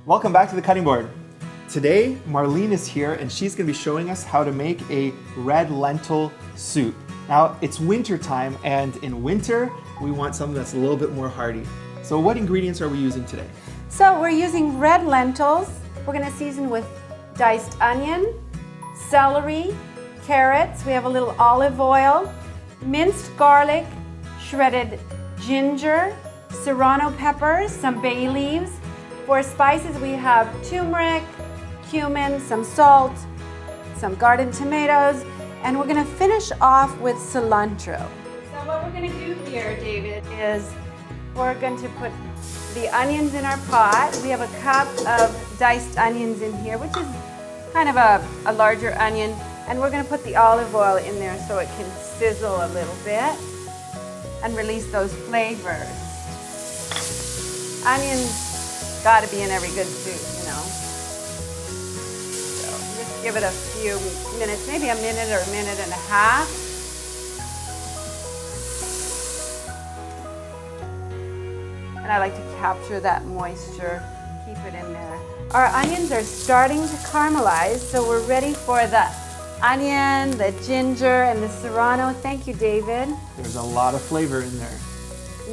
Welcome back to the cutting board. Today, Marlene is here and she's going to be showing us how to make a red lentil soup. Now, it's winter time, and in winter, we want something that's a little bit more hearty. So what ingredients are we using today? So we're using red lentils. We're going to season with diced onion, celery, carrots. We have a little olive oil, minced garlic, shredded ginger, serrano peppers, some bay leaves. For spices, we have turmeric, cumin, some salt, some garden tomatoes, and we're going to finish off with cilantro. So what we're going to do here, David, is we're going to put the onions in our pot. We have a cup of diced onions in here, which is kind of a larger onion, and we're going to put the olive oil in there so it can sizzle a little bit and release those flavors. Onions got to be in every good soup, you know. So just give it a few minutes, maybe a minute or a minute and a half. And I like to capture that moisture, keep it in there. Our onions are starting to caramelize, so we're ready for the onion, the ginger, and the serrano. Thank you, David. There's a lot of flavor in there.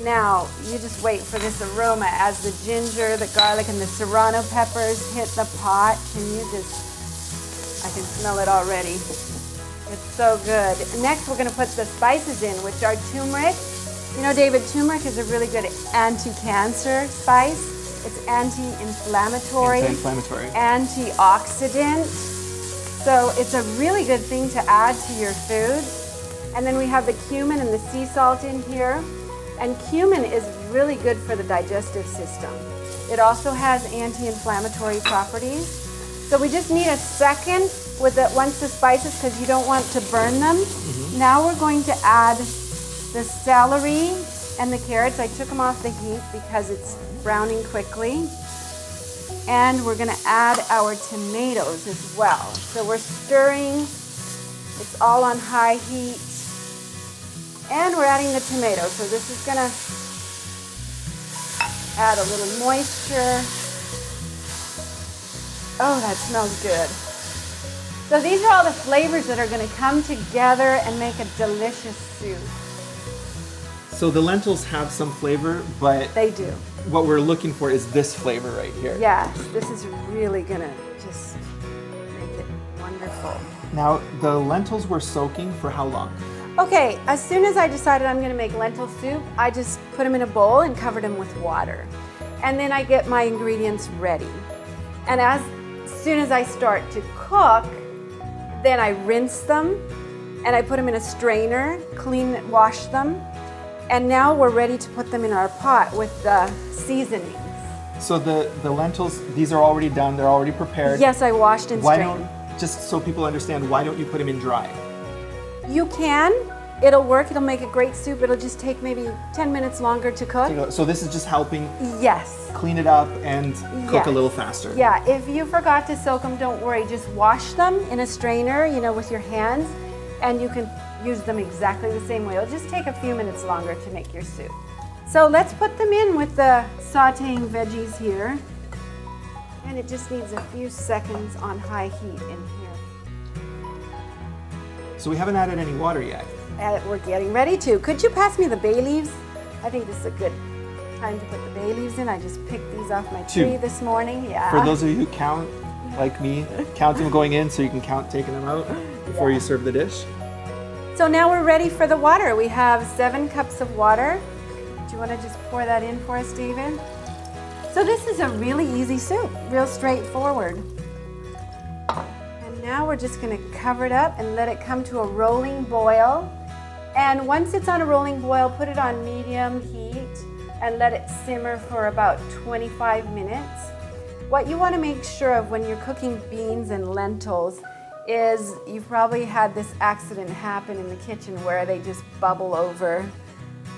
Now, you just wait for this aroma as the ginger, the garlic, and the serrano peppers hit the pot. Can you just, I can smell it already. It's so good. Next, we're gonna put the spices in, which are turmeric. You know, David, turmeric is a really good anti-cancer spice. It's anti-inflammatory, antioxidant. So it's a really good thing to add to your food. And then we have the cumin and the sea salt in here. And cumin is really good for the digestive system. It also has anti-inflammatory properties. So we just need a second with it once the spices, because you don't want to burn them. Now we're going to add the celery and the carrots. I took them off the heat because it's browning quickly. And we're gonna add our tomatoes as well. So we're stirring, it's all on high heat. And we're adding the tomatoes. So this is gonna add a little moisture. Oh, that smells good. So these are all the flavors that are gonna come together and make a delicious soup. So the lentils have some flavor, but they do. What we're looking for is this flavor right here. Yes, this is really gonna just make it wonderful. Now, the lentils were soaking for how long? Okay, as soon as I decided I'm gonna make lentil soup, I just put them in a bowl and covered them with water. And then I get my ingredients ready. And as soon as I start to cook, then I rinse them and I put them in a strainer, wash them. And now we're ready to put them in our pot with the seasonings. So the lentils, these are already done, they're already prepared. Yes, I washed and strained. Just so people understand, why don't you put them in dry? You can. It'll work. It'll make a great soup. It'll just take maybe 10 minutes longer to cook. So this is just helping yes. clean it up and cook a little faster. Yeah, if you forgot to soak them, don't worry. Just wash them in a strainer, you know, with your hands, and you can use them exactly the same way. It'll just take a few minutes longer to make your soup. So let's put them in with the sauteing veggies here. And it just needs a few seconds on high heat in here. So we haven't added any water yet. We're getting ready to. Could you pass me the bay leaves? I think this is a good time to put the bay leaves in. I just picked these off my tree this morning. Yeah. For those of you who count, like me, count them going in so you can count taking them out before you serve the dish. So now we're ready for the water. We have 7 cups of water. Do you want to just pour that in for us, David? So this is a really easy soup, real straightforward. And now we're just going to cover it up and let it come to a rolling boil. And once it's on a rolling boil, put it on medium heat and let it simmer for about 25 minutes. What you want to make sure of when you're cooking beans and lentils is you've probably had this accident happen in the kitchen where they just bubble over.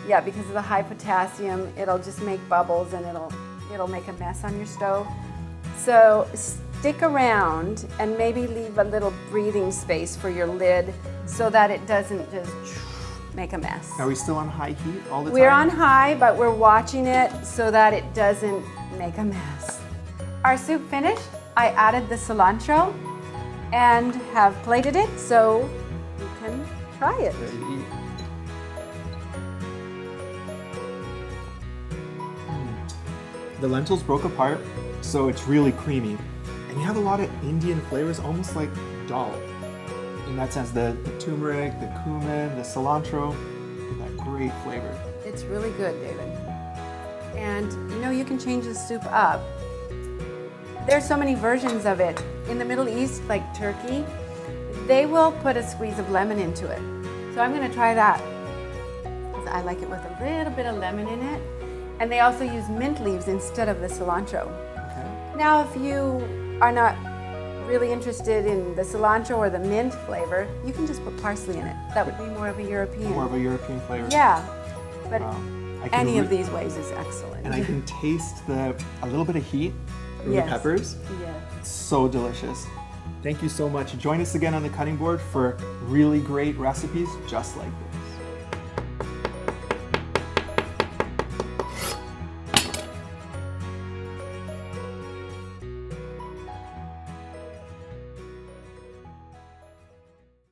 Yeah, because of the high potassium, it'll just make bubbles and it'll make a mess on your stove. So stick around and maybe leave a little breathing space for your lid so that it doesn't just make a mess. Are we still on high heat all the time? We're on high, but we're watching it so that it doesn't make a mess. our soup finished. I added the cilantro and have plated it so you can try it. Ready to eat. The lentils broke apart, so it's really creamy. And you have a lot of Indian flavors, almost like dal. In that sense, the turmeric, the cumin, the cilantro, that great flavor. It's really good, David. And you know, you can change the soup up. There's so many versions of it. In the Middle East, like Turkey, they will put a squeeze of lemon into it. So I'm gonna try that, because I like it with a little bit of lemon in it. And they also use mint leaves instead of the cilantro. Okay. Now, if you are not really interested in the cilantro or the mint flavor, you can just put parsley in it. That would be more of a European. More of a European flavor. Yeah, but I can any of these ways is excellent. And I can taste a little bit of heat through Yes. the peppers. Yeah. It's so delicious. Thank you so much. Join us again on the cutting board for really great recipes just like this.